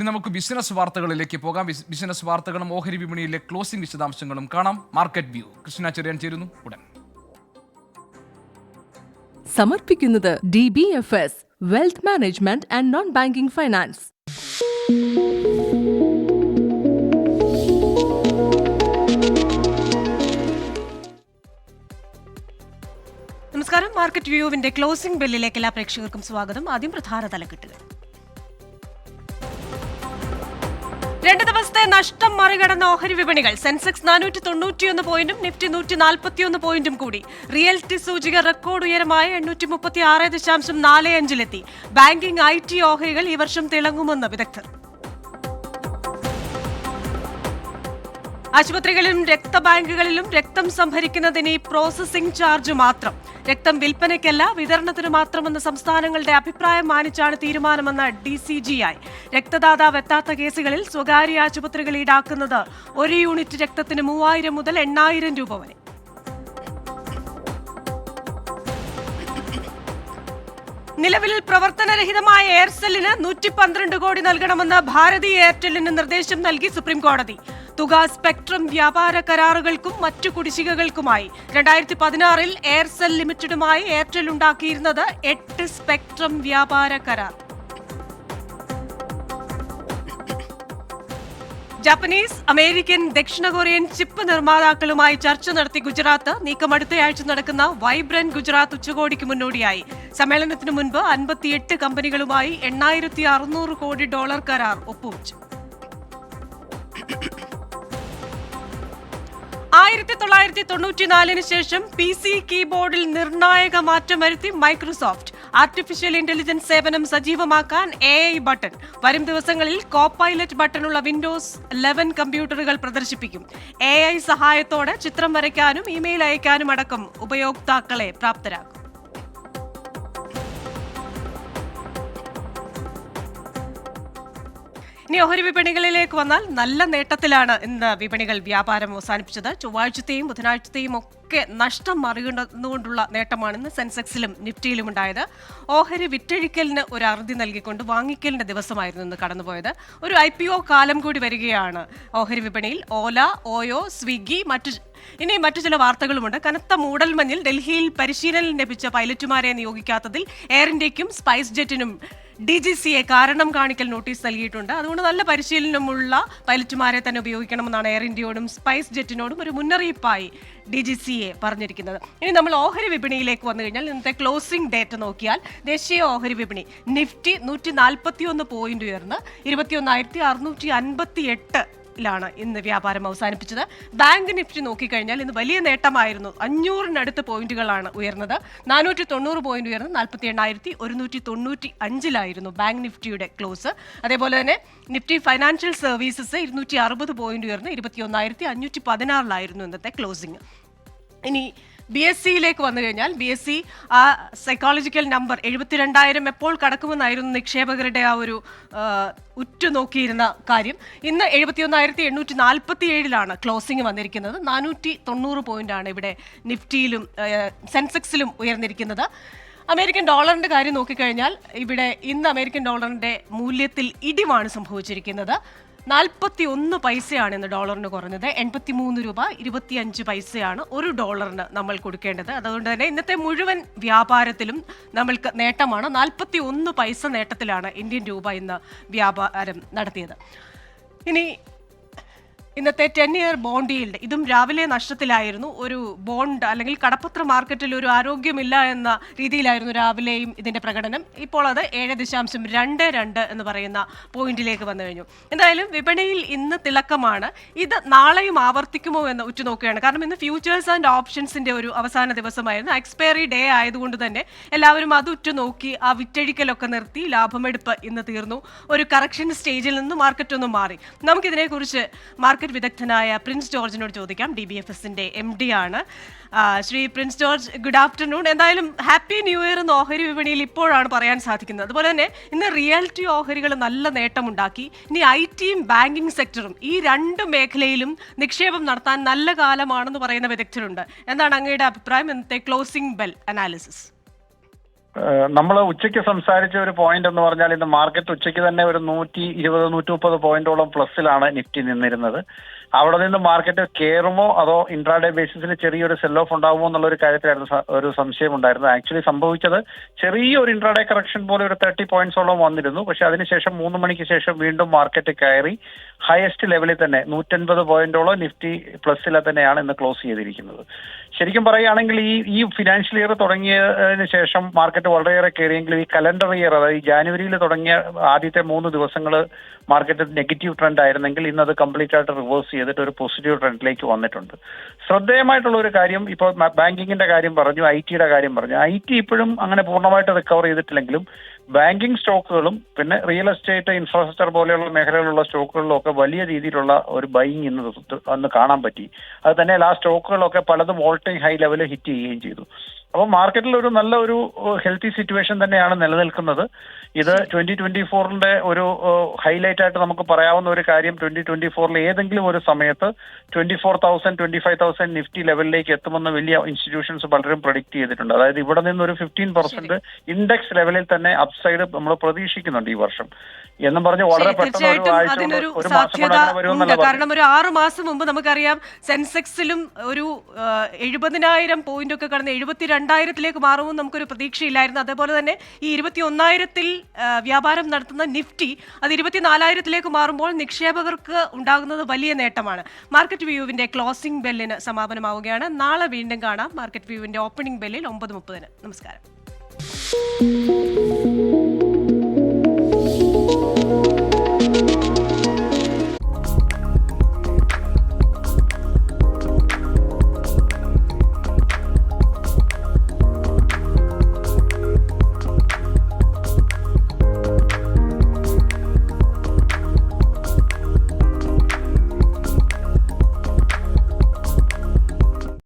ഇനി നമുക്ക് ബിസിനസ് വാർത്തകളിലേക്ക് പോകാം. ബിസിനസ് വാർത്തകളും ഓഹരി വിപണിയിലെ ക്ലോസിംഗ് വിശദാംശങ്ങളും കാണാം. മാർക്കറ്റ് വ്യൂ കൃഷ്ണ ചെറിയാൻ ചേരുന്നു ഉടൻ. സമർപ്പിക്കുന്നത് DBFS wealth management and non banking finance. നമസ്കാരം. മാർക്കറ്റ് വ്യൂവിന്റെ ക്ലോസിംഗ് ബെല്ലിലേക്ക് എല്ലാ പ്രേക്ഷകർക്കും സ്വാഗതം. ആദ്യം പ്രധാന തലക്കെട്ടുകൾ. 2 ദിവസത്തെ നഷ്ടം മറികടന്ന ഓഹരി വിപണികൾ. സെൻസെക്സ് 491 പോയിന്റും നിഫ്റ്റി 141 പോയിന്റും കൂടി. റിയൽറ്റി സൂചിക റെക്കോർഡ് ഉയരമായ 836.45-ലെത്തി. ബാങ്കിംഗ് IT ഓഹരികൾ ഈ വർഷം തിളങ്ങുമെന്ന് വിദഗ്ധർ. ആശുപത്രികളിലും രക്തബാങ്കുകളിലും രക്തം സംഭരിക്കുന്നതിന് പ്രോസസിംഗ് ചാർജ് മാത്രം. രക്തം വിൽപ്പനയ്ക്കല്ല, വിതരണത്തിന് മാത്രമെന്ന സംസ്ഥാനങ്ങളുടെ അഭിപ്രായം മാനിച്ചാണ് തീരുമാനമെന്ന് DCGI. രക്തദാതാവ് എത്താത്ത കേസുകളിൽ സ്വകാര്യ ആശുപത്രികൾ ഈടാക്കുന്നത് 1 യൂണിറ്റ് രക്തത്തിന് 3000 മുതൽ 8000 രൂപ വരെ. നിലവിൽ പ്രവർത്തനരഹിതമായ എയർസെല്ലിന് 112 കോടി നൽകണമെന്ന് ഭാരതി എയർടെല്ലിന് നിർദ്ദേശം നൽകി സുപ്രീംകോടതി. തുക സ്പെക്ട്രം വ്യാപാര കരാറുകൾക്കും മറ്റു കുടിശ്ശികകൾക്കുമായി. 2016 എയർസെൽ ലിമിറ്റഡുമായി എയർടെൽ ഉണ്ടാക്കിയിരുന്നത് 8 സ്പെക്ട്രം വ്യാപാര കരാർ. ജാപ്പനീസ്, അമേരിക്കൻ, ദക്ഷിണ കൊറിയൻ ചിപ്പ് നിർമ്മാതാക്കളുമായി ചർച്ച നടത്തി ഗുജറാത്ത്. നീക്കം അടുത്തയാഴ്ച നടക്കുന്ന വൈബ്രന്റ് ഗുജറാത്ത് ഉച്ചകോടിക്ക് മുന്നോടിയായി. സമ്മേളനത്തിനു മുൻപ് 58 കമ്പനികളുമായി $8600 കോടി കരാർ ഒപ്പുവച്ചു. 1994 ശേഷം PC കീബോർഡിൽ നിർണായക മാറ്റം വരുത്തി മൈക്രോസോഫ്റ്റ്. ആർട്ടിഫിഷ്യൽ ഇന്റലിജൻസ് സേവനം സജീവമാക്കാൻ AI ബട്ടൺ. വരും ദിവസങ്ങളിൽ കോപൈലറ്റ് ബട്ടണുള്ള വിൻഡോസ് 11 കമ്പ്യൂട്ടറുകൾ പ്രദർശിപ്പിക്കും. AI സഹായത്തോടെ ചിത്രം വരയ്ക്കാനും ഇമെയിൽ അയക്കാനും അടക്കം ഉപയോക്താക്കളെ പ്രാപ്തരാക്കും. ഇനി ഓഹരി വിപണികളിലേക്ക് വന്നാൽ നല്ല നേട്ടത്തിലാണ് ഇന്ന് വിപണികൾ വ്യാപാരം അവസാനിപ്പിച്ചത്. ചൊവ്വാഴ്ചത്തെയും ബുധനാഴ്ചത്തെയും ഒക്കെ നഷ്ടം മറികടന്നുകൊണ്ടുള്ള നേട്ടമാണ് ഇന്ന് സെൻസെക്സിലും നിഫ്റ്റിയിലും ഉണ്ടായത്. ഓഹരി വിറ്റഴിക്കലിന് ഒരു അറുതി നൽകിക്കൊണ്ട് വാങ്ങിക്കലിന്റെ ദിവസമായിരുന്നു ഇന്ന് കടന്നുപോയത്. ഒരു IPO കാലം കൂടി വരികയാണ് ഓഹരി വിപണിയിൽ. ഓല, ഓയോ, സ്വിഗ്ഗി, മറ്റു ചില വാർത്തകളുമുണ്ട്. കനത്ത മൂടൽമഞ്ഞിൽ ഡൽഹിയിൽ പരിശീലനം ലഭിച്ച പൈലറ്റുമാരെ നിയോഗിക്കാത്തതിൽ എയർ ഇന്ത്യയ്ക്കും സ്പൈസ് ജെറ്റിനും DGCA കാരണം കാണിക്കൽ നോട്ടീസ് നൽകിയിട്ടുണ്ട്. അതുകൊണ്ട് നല്ല പരിശീലനമുള്ള പൈലറ്റുമാരെ തന്നെ ഉപയോഗിക്കണമെന്നാണ് എയർ ഇന്ത്യയോടും സ്പൈസ് ജെറ്റിനോടും ഒരു മുന്നറിയിപ്പായി DGCA പറഞ്ഞിരിക്കുന്നത്. ഇനി നമ്മൾ ഓഹരി വിപണിയിലേക്ക് വന്നു കഴിഞ്ഞാൽ ഇന്നത്തെ ക്ലോസിംഗ് ഡേറ്റ് നോക്കിയാൽ ദേശീയ ഓഹരി വിപണി നിഫ്റ്റി 141 പോയിന്റ് ഉയർന്ന് 21,658 ലാണ് ഇന്ന് വ്യാപാരം അവസാനിപ്പിച്ചത്. ബാങ്ക് നിഫ്റ്റി നോക്കിക്കഴിഞ്ഞാൽ ഇന്ന് വലിയ നേട്ടമായിരുന്നു. 500-നടുത്ത് പോയിന്റുകളാണ് ഉയർന്നത്. 490 പോയിന്റ് ഉയർന്ന് 48,195-ലായിരുന്നു ബാങ്ക് നിഫ്റ്റിയുടെ ക്ലോസ്. അതേപോലെ തന്നെ നിഫ്റ്റി ഫൈനാൻഷ്യൽ സർവീസസ് 260 പോയിന്റ് ഉയർന്ന് 21,516-ലായിരുന്നു ഇന്നത്തെ ക്ലോസിംഗ്. ഇനി BSEയിലേക്ക് വന്നു കഴിഞ്ഞാൽ BSE ആ സൈക്കോളജിക്കൽ നമ്പർ 72,000 എപ്പോൾ കടക്കുമെന്നായിരുന്നു നിക്ഷേപകരുടെ ആ ഒരു ഉറ്റുനോക്കിയിരുന്ന കാര്യം. ഇന്ന് 71,847-ലാണ് ക്ലോസിംഗ് വന്നിരിക്കുന്നത്. 490 പോയിന്റാണ് ഇവിടെ നിഫ്റ്റിയിലും സെൻസെക്സിലും ഉയർന്നിരിക്കുന്നത്. അമേരിക്കൻ ഡോളറിന്റെ കാര്യം നോക്കിക്കഴിഞ്ഞാൽ ഇവിടെ ഇന്ന് അമേരിക്കൻ ഡോളറിന്റെ മൂല്യത്തിൽ ഇടിവാണ് സംഭവിച്ചിരിക്കുന്നത്. 41 പൈസയാണ് ഇന്ന് ഡോളറിന് കുറഞ്ഞത്. 83 രൂപ 25 പൈസയാണ് $1 നമ്മൾ കൊടുക്കേണ്ടത്. അതുകൊണ്ട് തന്നെ ഇന്നത്തെ മുഴുവൻ വ്യാപാരത്തിലും നമ്മൾക്ക് നേട്ടമാണ്. 41 പൈസ നേട്ടത്തിലാണ് ഇന്ത്യൻ രൂപ ഇന്ന് വ്യാപാരം നടത്തിയത്. ഇനി ഇന്നത്തെ 10-year ബോണ്ട് ഈൽഡ്, ഇതും രാവിലെ നഷ്ടത്തിലായിരുന്നു. ഒരു ബോണ്ട് അല്ലെങ്കിൽ കടപ്പത്ര മാർക്കറ്റിൽ ഒരു ആരോഗ്യമില്ല എന്ന രീതിയിലായിരുന്നു രാവിലെയും ഇതിന്റെ പ്രകടനം. ഇപ്പോൾ അത് 7.22 എന്ന് പറയുന്ന പോയിന്റിലേക്ക് വന്നു കഴിഞ്ഞു. എന്തായാലും വിപണിയിൽ ഇന്ന് തിളക്കമാണ്. ഇത് നാളെയും ആവർത്തിക്കുമോ എന്ന് ഉറ്റുനോക്കുകയാണ്. കാരണം ഇന്ന് ഫ്യൂച്ചേഴ്സ് ആൻഡ് ഓപ്ഷൻസിന്റെ ഒരു അവസാന ദിവസമായിരുന്നു. എക്സ്പയറി ഡേ ആയതുകൊണ്ട് തന്നെ എല്ലാവരും അത് ഉറ്റുനോക്കി ആ വിറ്റഴിക്കലൊക്കെ നിർത്തി. ലാഭമെടുപ്പ് ഇന്ന് തീർന്നു. ഒരു കറക്ഷൻ സ്റ്റേജിൽ നിന്ന് മാർക്കറ്റ് ഒന്ന് മാറി. നമുക്കിതിനെക്കുറിച്ച് മാർക്കറ്റ് വിദഗ്ധനായ പ്രിൻസ് ജോർജിനോട് ചോദിക്കാം. DBFSന്റെ MD ആണ്. Shri Prince George, good afternoon. എന്തായാലും ഹാപ്പി ന്യൂ ഇയർ എന്ന് ഓഹരി വിപണിയിൽ ഇപ്പോഴാണ് പറയാൻ സാധിക്കുന്നത്. അതുപോലെ തന്നെ ഇന്ന് റിയാലിറ്റി ഓഹരികൾ നല്ല നേട്ടമുണ്ടാക്കി. ഇനി IT-യും ബാങ്കിങ് സെക്ടറും ഈ 2 മേഖലയിലും നിക്ഷേപം നടത്താൻ നല്ല കാലമാണെന്ന് പറയുന്ന വിദഗ്ധരുണ്ട്. എന്താണ് അങ്ങയുടെ അഭിപ്രായം? ഇന്നത്തെ ക്ലോസിംഗ് ബെൽ അനാലിസിസ്. നമ്മൾ ഉച്ചയ്ക്ക് സംസാരിച്ച ഒരു പോയിന്റ് എന്ന് പറഞ്ഞാൽ ഇന്ന് മാർക്കറ്റ് ഉച്ചയ്ക്ക് തന്നെ ഒരു 120-130 പോയിന്റോളം പ്ലസിലാണ് നിഫ്റ്റി നിന്നിരുന്നത്. അവിടെ നിന്ന് മാർക്കറ്റ് കയറുമോ അതോ ഇൻട്രാഡേ ബേസിസിൽ ചെറിയൊരു സെൽ ഓഫ് ഉണ്ടാകുമോ എന്നുള്ള ഒരു കാര്യത്തിലായിരുന്നു ഒരു സംശയം ഉണ്ടായിരുന്നത്. ആക്ച്വലി സംഭവിച്ചത് ചെറിയൊരു ഇൻട്രാഡേ കറക്ഷൻ പോലെ ഒരു 30 പോയിന്റ്സോളം വന്നിരുന്നു. പക്ഷെ അതിനുശേഷം 3 മണിക്ക് ശേഷം വീണ്ടും മാർക്കറ്റ് കയറി ഹയസ്റ്റ് ലെവലിൽ തന്നെ 150 പോയിന്റോളം നിഫ്റ്റി പ്ലസിലെ തന്നെയാണ് ഇന്ന് ക്ലോസ് ചെയ്തിരിക്കുന്നത്. ശരിക്കും പറയുകയാണെങ്കിൽ ഈ ഫിനാൻഷ്യൽ ഇയർ തുടങ്ങിയതിന് ശേഷം മാർക്കറ്റ് വളരെയേറെ കയറിയെങ്കിലും ഈ കലണ്ടർ ഇയർ, അതായത് ജാനുവരിയിൽ തുടങ്ങിയ ആദ്യത്തെ 3 ദിവസങ്ങൾ മാർക്കറ്റ് നെഗറ്റീവ് ട്രെൻഡ് ആയിരുന്നെങ്കിൽ ഇന്ന് അത് കംപ്ലീറ്റ് ആയിട്ട് റിവേഴ്സ് ചെയ്തിട്ട് ഒരു പോസിറ്റീവ് ട്രെൻഡിലേക്ക് വന്നിട്ടുണ്ട്. ശ്രദ്ധേയമായിട്ടുള്ള ഒരു കാര്യം, ഇപ്പോൾ ബാങ്കിങ്ങിന്റെ കാര്യം പറഞ്ഞു, IT-യുടെ കാര്യം പറഞ്ഞു. IT ഇപ്പോഴും അങ്ങനെ പൂർണ്ണമായിട്ട് റിക്കവർ ചെയ്തിട്ടില്ലെങ്കിലും ബാങ്കിങ് സ്റ്റോക്കുകളും പിന്നെ റിയൽ എസ്റ്റേറ്റ്, ഇൻഫ്രാസ്ട്രക്ചർ പോലെയുള്ള മേഖലകളിലുള്ള സ്റ്റോക്കുകളിലും ഒക്കെ വലിയ രീതിയിലുള്ള ഒരു ബൈയിങ് ഇന്ന് കാണാൻ പറ്റി. അത് തന്നെ ആ സ്റ്റോക്കുകളൊക്കെ പലതും all time high level hit ചെയ്യുകയും ചെയ്തു. അപ്പോൾ മാർക്കറ്റിൽ ഒരു നല്ല ഒരു ഹെൽത്തി സിറ്റുവേഷൻ തന്നെയാണ് നിലനിൽക്കുന്നത്. ഇത് 2024 ഒരു ഹൈലൈറ്റ് ആയിട്ട് നമുക്ക് പറയാവുന്ന ഒരു കാര്യം, 2024 ഏതെങ്കിലും ഒരു സമയത്ത് 24,000, 25,000 നിഫ്റ്റി ലെവലിലേക്ക് എത്തുമെന്ന് വലിയ ഇൻസ്റ്റിറ്റ്യൂഷൻസ് പലരും പ്രഡിക്ട് ചെയ്തിട്ടുണ്ട്. അതായത് ഇവിടെ നിന്നൊരു 15% ഇൻഡെക്സ് ലെവലിൽ തന്നെ അപ്സൈഡ് നമ്മൾ പ്രതീക്ഷിക്കുന്നുണ്ട് ഈ വർഷം എന്നും പറഞ്ഞ് വളരെ പെട്ടെന്ന് അതിനൊരു സാധ്യത ഉണ്ട്. കാരണം ഒരു 6 മാസം മുമ്പ് നമുക്കറിയാം സെൻസെക്സിലും ഒരു 70,000 പോയിന്റ് ഒക്കെ കടന്ന് 72,000-ലേക്ക് മാറുമെന്ന് നമുക്കൊരു പ്രതീക്ഷയില്ലായിരുന്നു. അതേപോലെ തന്നെ ഈ 21,000-ൽ വ്യാപാരം നടത്തുന്ന നിഫ്റ്റി അത് 24,000-ലേക്ക് മാറുമ്പോൾ നിക്ഷേപകർക്ക് ഉണ്ടാകുന്നത് വലിയ നേട്ടമാണ്. മാർക്കറ്റ് വ്യൂവിന്റെ ക്ലോസിംഗ് ബെല്ലിന് സമാപനമാവുകയാണ്. നാളെ വീണ്ടും കാണാം മാർക്കറ്റ് വ്യൂവിന്റെ ഓപ്പണിംഗ് ബെല്ലിൽ 9:30. നമസ്കാരം.